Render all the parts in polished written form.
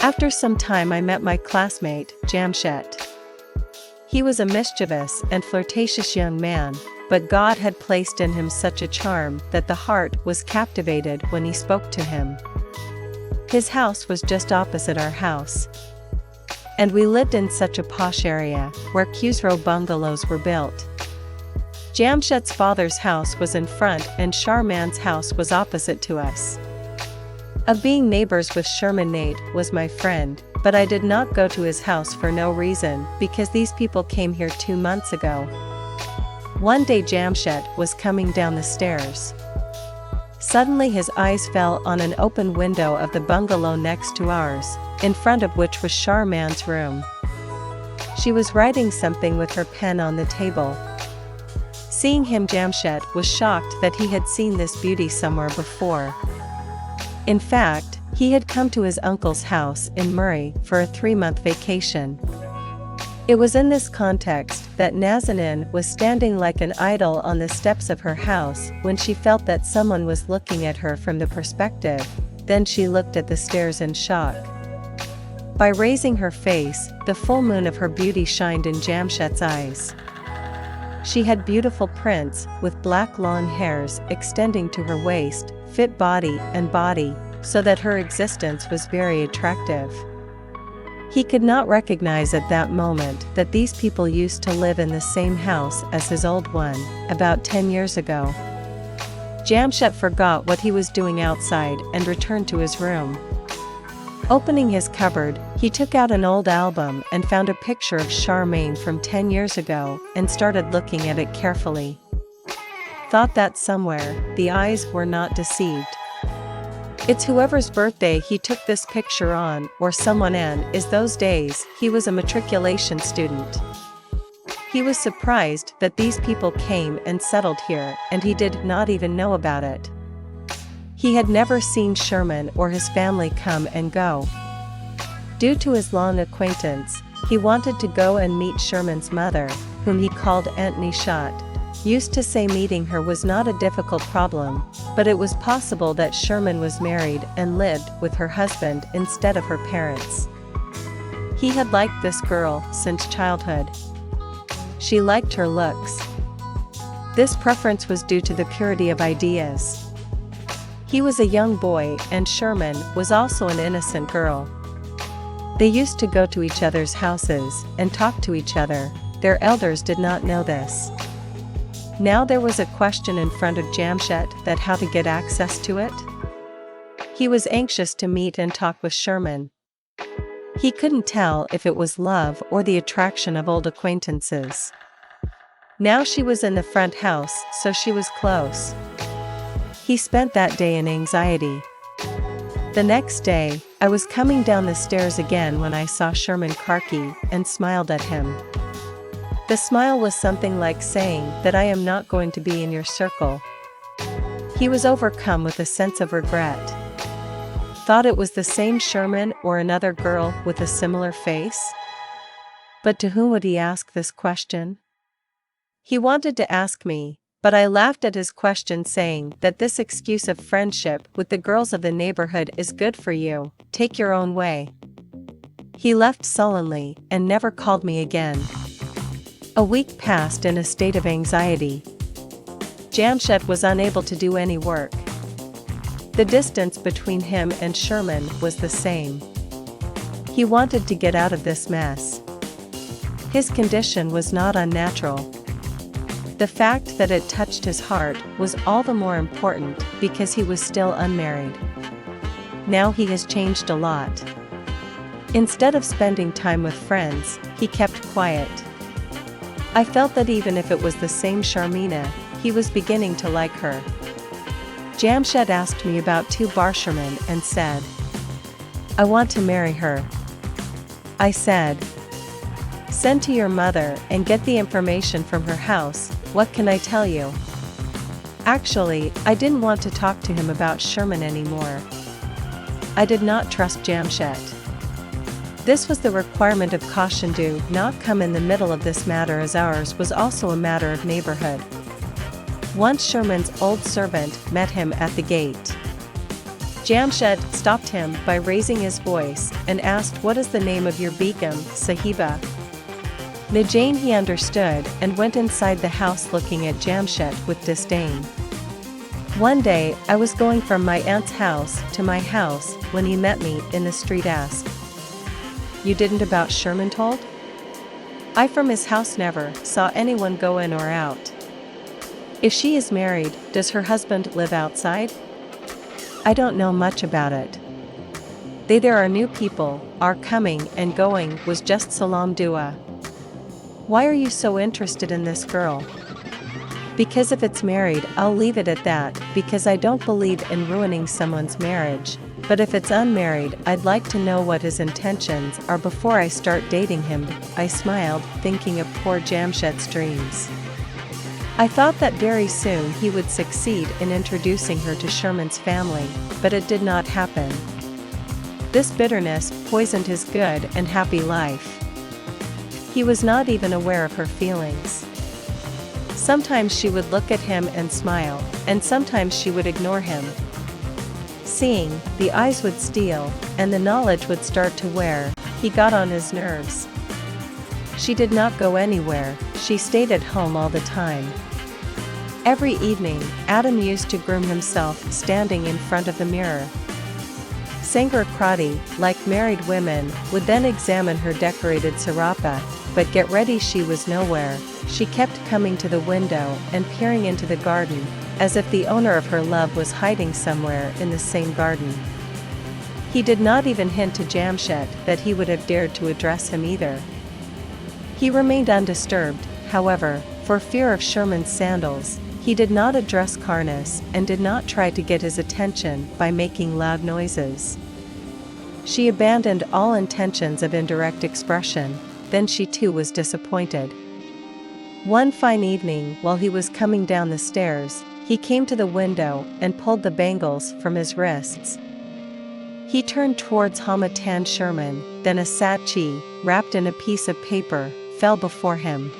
After some time I met my classmate, Jamshed. He was a mischievous and flirtatious young man, but God had placed in him such a charm that the heart was captivated when he spoke to him. His house was just opposite our house. And we lived in such a posh area, where bungalows were built. Jamshed's father's house was in front and Shahr Man's house was opposite to us. Of being neighbors with Sherman, Nate was my friend, but I did not go to his house for no reason because these people came here 2 months ago. One day Jamshed was coming down the stairs. Suddenly his eyes fell on an open window of the bungalow next to ours, in front of which was Shahr Man's room. She was writing something with her pen on the table. Seeing him, Jamshed was shocked that he had seen this beauty somewhere before. In fact, he had come to his uncle's house in Murray for a 3-month vacation. It was in this context that Nazanin was standing like an idol on the steps of her house when she felt that someone was looking at her from the perspective. Then she looked at the stairs in shock. By raising her face, the full moon of her beauty shined in Jamshed's eyes. She had beautiful prints, with black long hairs extending to her waist, fit body, so that her existence was very attractive. He could not recognize at that moment that these people used to live in the same house as his old one, about 10 years ago. Jamshed forgot what he was doing outside and returned to his room. Opening his cupboard, he took out an old album and found a picture of Shahr Man from 10 years ago and started looking at it carefully. Thought that somewhere, the eyes were not deceived. It's whoever's birthday he took this picture on, or someone, and is those days he was a matriculation student. He was surprised that these people came and settled here, and he did not even know about it. He had never seen Sherman or his family come and go. Due to his long acquaintance, he wanted to go and meet Sherman's mother, whom he called Aunt Nishat. Used to say meeting her was not a difficult problem, but it was possible that Sherman was married and lived with her husband instead of her parents. He had liked this girl since childhood. She liked her looks. This preference was due to the purity of ideas. He was a young boy and Sherman was also an innocent girl. They used to go to each other's houses and talk to each other. Their elders did not know this. Now there was a question in front of Jamshed that how to get access to it. He was anxious to meet and talk with Sherman. He couldn't tell if it was love or the attraction of old acquaintances. Now she was in the front house, so she was close. He spent that day in anxiety. The next day, I was coming down the stairs again when I saw Sherman Karki and smiled at him. The smile was something like saying that I am not going to be in your circle. He was overcome with a sense of regret. Thought it was the same Sherman or another girl with a similar face? But to whom would he ask this question? He wanted to ask me, but I laughed at his question, saying that this excuse of friendship with the girls of the neighborhood is good for you, take your own way. He left sullenly and never called me again. A week passed in a state of anxiety. Jamshed was unable to do any work. The distance between him and Sherman was the same. He wanted to get out of this mess. His condition was not unnatural. The fact that it touched his heart was all the more important because he was still unmarried. Now he has changed a lot. Instead of spending time with friends, he kept quiet. I felt that even if it was the same Sharmina, he was beginning to like her. Jamshed asked me about 2 Barsherman and said, I want to marry her. I said, send to your mother and get the information from her house. What can I tell you? Actually, I didn't want to talk to him about Sherman anymore. I did not trust Jamshed. This was the requirement of caution. Do not come in the middle of this matter, as ours was also a matter of neighborhood. Once Sherman's old servant met him at the gate. Jamshed stopped him by raising his voice and asked, "What is the name of your begum, Sahiba?" Najane he understood and went inside the house looking at Jamshed with disdain. One day I was going from my aunt's house to my house when he met me in the street. Asked, "You didn't about Sherman told? I from his house never saw anyone go in or out. If she is married, does her husband live outside? I don't know much about it. There are new people, are coming and going was just salam dua. Why are you so interested in this girl?" "Because if it's married I'll leave it at that, because I don't believe in ruining someone's marriage, but if it's unmarried I'd like to know what his intentions are before I start dating him." I smiled, thinking of poor Jamshed's dreams. I thought that very soon he would succeed in introducing her to Sherman's family, but it did not happen. This bitterness poisoned his good and happy life. He was not even aware of her feelings. Sometimes she would look at him and smile, and sometimes she would ignore him. Seeing, the eyes would steal, and the knowledge would start to wear. He got on his nerves. She did not go anywhere, she stayed at home all the time. Every evening, Adam used to groom himself standing in front of the mirror. Sangar Krati, like married women, would then examine her decorated sarapa, but get ready she was nowhere. She kept coming to the window and peering into the garden, as if the owner of her love was hiding somewhere in the same garden. He did not even hint to Jamshed that he would have dared to address him either. He remained undisturbed, however, for fear of Sherman's sandals. He did not address Karnas and did not try to get his attention by making loud noises. She abandoned all intentions of indirect expression, then she too was disappointed. One fine evening while he was coming down the stairs, he came to the window and pulled the bangles from his wrists. He turned towards Hamatan Sherman, then a satchel, wrapped in a piece of paper, fell before him.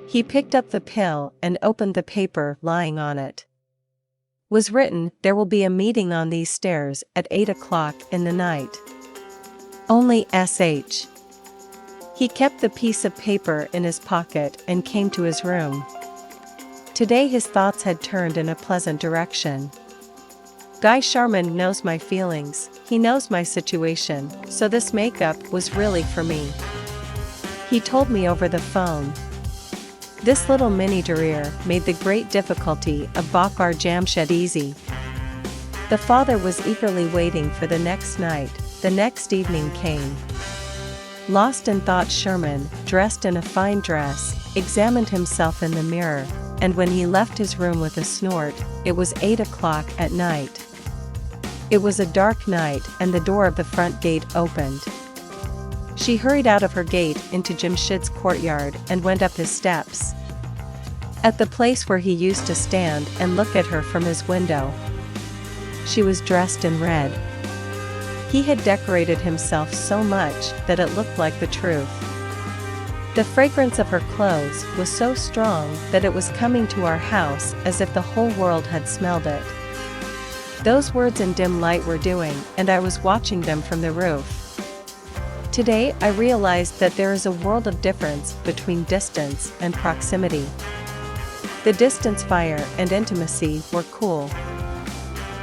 He picked up the pill and opened the paper lying on it. Was written, "There will be a meeting on these stairs at 8 o'clock in the night. Only SH." He kept the piece of paper in his pocket and came to his room. Today his thoughts had turned in a pleasant direction. Guy Sherman knows my feelings, he knows my situation, so this makeup was really for me. He told me over the phone. This little mini career made the great difficulty of Bakar Jamshed easy. The father was eagerly waiting for the next night. The next evening came. Lost in thought, Sherman, dressed in a fine dress, examined himself in the mirror, and when he left his room with a snort, it was 8 o'clock at night. It was a dark night and the door of the front gate opened. She hurried out of her gate into Jamshed's courtyard and went up his steps. At the place where he used to stand and look at her from his window. She was dressed in red. He had decorated himself so much that it looked like the truth. The fragrance of her clothes was so strong that it was coming to our house as if the whole world had smelled it. Those words in dim light were doing, and I was watching them from the roof. Today I realized that there is a world of difference between distance and proximity. The distance fire and intimacy were cool.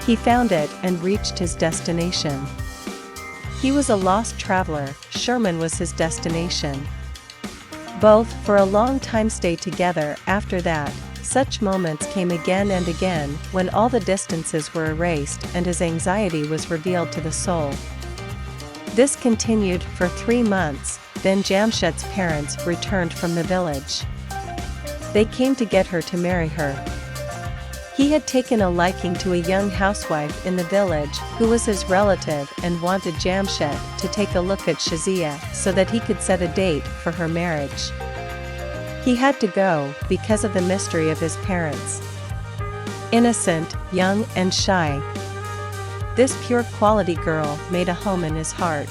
He found it and reached his destination. He was a lost traveler, Sherman was his destination. Both for a long time stayed together. After that, such moments came again and again when all the distances were erased and his anxiety was revealed to the soul. This continued for 3 months, then Jamshed's parents returned from the village. They came to get her to marry her. He had taken a liking to a young housewife in the village who was his relative and wanted Jamshed to take a look at Shazia so that he could set a date for her marriage. He had to go because of the mystery of his parents. Innocent, young and shy. This pure quality girl made a home in his heart.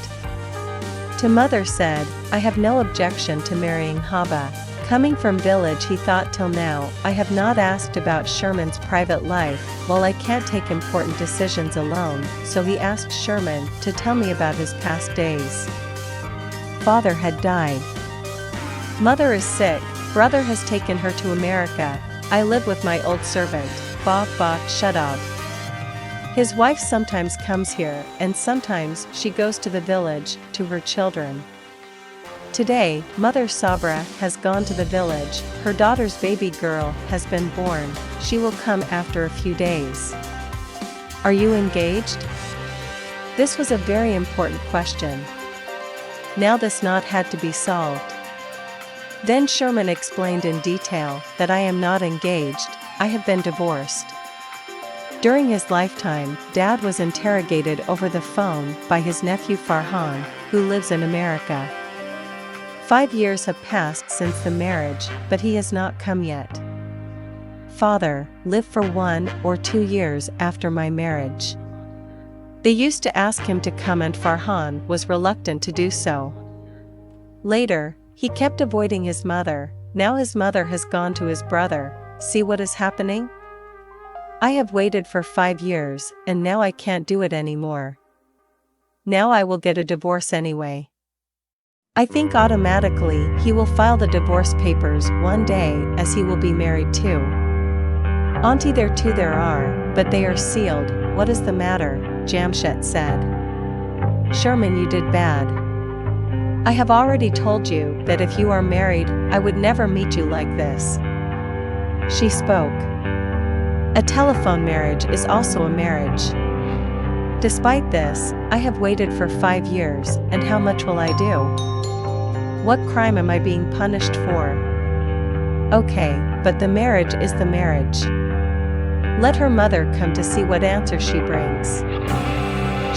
To mother said, "I have no objection to marrying Haba, Coming from village, he thought, till now, I have not asked about Sherman's private life. Well, I can't take important decisions alone, so he asked Sherman to tell me about his past days. Father had died. Mother is sick, brother has taken her to America. I live with my old servant, shut up. His wife sometimes comes here, and sometimes she goes to the village, to her children. Today, Mother Sabra has gone to the village, her daughter's baby girl has been born, she will come after a few days. Are you engaged? This was a very important question. Now this knot had to be solved. Then Sherman explained in detail that I am not engaged, I have been divorced. During his lifetime, Dad was interrogated over the phone by his nephew Farhan, who lives in America. 5 years have passed since the marriage, but he has not come yet. Father lived for 1 or 2 years after my marriage. They used to ask him to come and Farhan was reluctant to do so. Later, he kept avoiding his mother. Now his mother has gone to his brother. See what is happening? I have waited for 5 years, and now I can't do it anymore. Now I will get a divorce anyway. I think automatically he will file the divorce papers one day, as he will be married too. Auntie, there are, but they are sealed. What is the matter? Jamshed said. Sherman, you did bad. I have already told you that if you are married, I would never meet you like this. She spoke. A telephone marriage is also a marriage. Despite this, I have waited for 5 years, and how much will I do? What crime am I being punished for? Okay, but the marriage is the marriage. Let her mother come to see what answer she brings.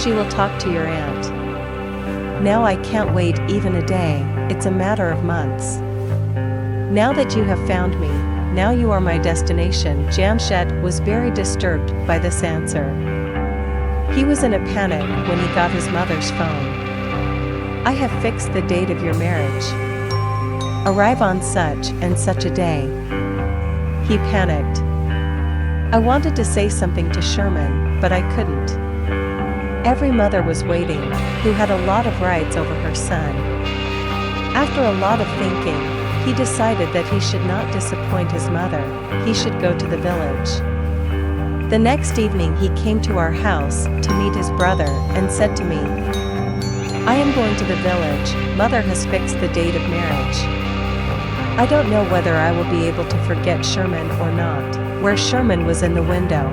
She will talk to your aunt. Now I can't wait even a day, it's a matter of months. Now that you have found me, now you are my destination. Jamshed was very disturbed by this answer. He was in a panic when he got his mother's phone. I have fixed the date of your marriage. Arrive on such and such a day. He panicked. I wanted to say something to Sherman, but I couldn't. Every mother was waiting, who had a lot of rights over her son. After a lot of thinking, he decided that he should not disappoint his mother, he should go to the village. The next evening he came to our house to meet his brother and said to me, I am going to the village, Mother has fixed the date of marriage. I don't know whether I will be able to forget Sherman or not. Where Sherman was in the window.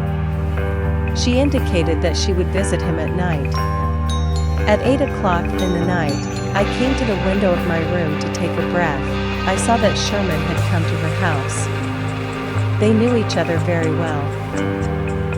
She indicated that she would visit him at night. At 8 o'clock in the night, I came to the window of my room to take a breath. I saw that Sherman had come to her house. They knew each other very well.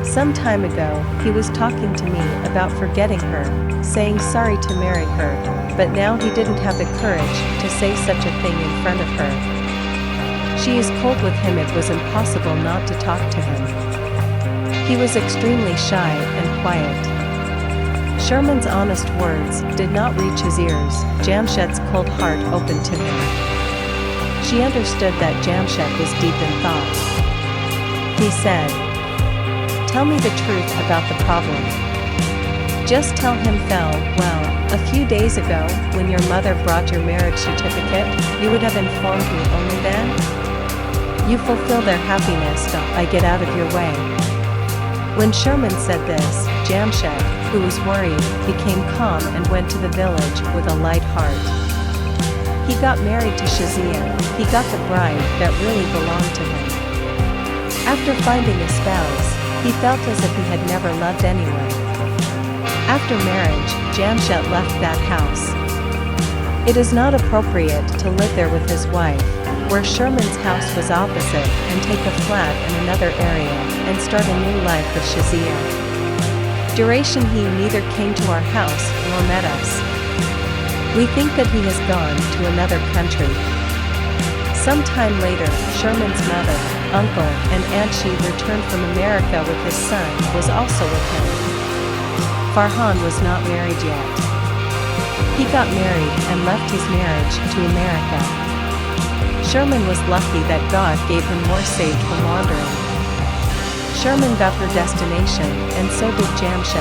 Some time ago, he was talking to me about forgetting her, saying sorry to marry her, but now he didn't have the courage to say such a thing in front of her. She is cold with him, it was impossible not to talk to him. He was extremely shy and quiet. Sherman's honest words did not reach his ears. Jamshed's cold heart opened to him. She understood that Jamshed was deep in thought. He said, tell me the truth about the problem. Just tell him well, a few days ago, when your mother brought your marriage certificate, you would have informed me only then? You fulfill their happiness, I get out of your way. When Sherman said this, Jamshed, who was worried, became calm and went to the village with a light heart. He got married to Shazia, he got the bride that really belonged to him. After finding a spouse, he felt as if he had never loved anyone. After marriage, Jamshed left that house. It is not appropriate to live there with his wife, where Sherman's house was opposite, and take a flat in another area, and start a new life with Shazia. Duration he neither came to our house nor met us. We think that he has gone to another country. Some time later, Sherman's mother, uncle, and aunt she returned from America with his son, was also with him. Farhan was not married yet. He got married and left his marriage to America. Sherman was lucky that God gave him more saved from wandering. Sherman got her destination, and so did Jamshed.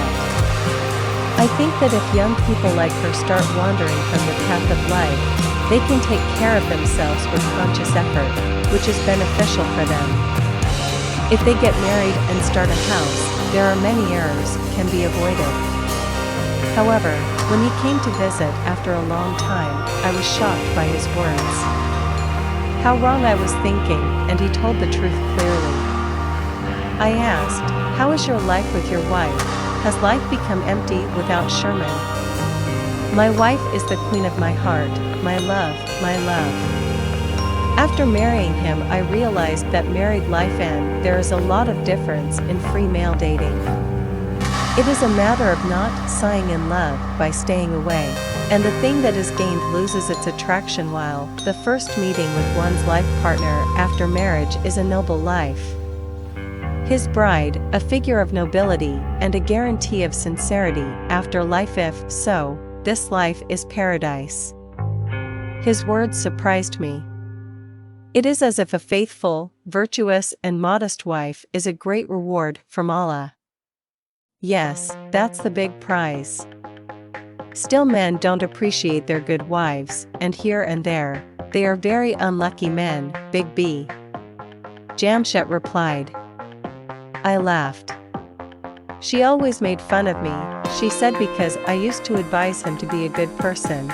I think that if young people like her start wandering from the path of life, they can take care of themselves with conscious effort, which is beneficial for them. If they get married and start a house, there are many errors can be avoided. However, when he came to visit after a long time, I was shocked by his words. How wrong I was thinking, and he told the truth clearly. I asked, "How is your life with your wife? Has life become empty without Sherman?" "My wife is the queen of my heart, my love, my love." After marrying him, I realized that married life and there is a lot of difference in free male dating. It is a matter of not sighing in love by staying away, and the thing that is gained loses its attraction while the first meeting with one's life partner after marriage is a noble life. His bride, a figure of nobility, and a guarantee of sincerity after life if so, this life is paradise. His words surprised me. It is as if a faithful, virtuous, and modest wife is a great reward from Allah. Yes, that's the big prize. Still, men don't appreciate their good wives, and here and there, they are very unlucky men, Big B. Jamshed replied. I laughed. She always made fun of me, she said, because I used to advise him to be a good person,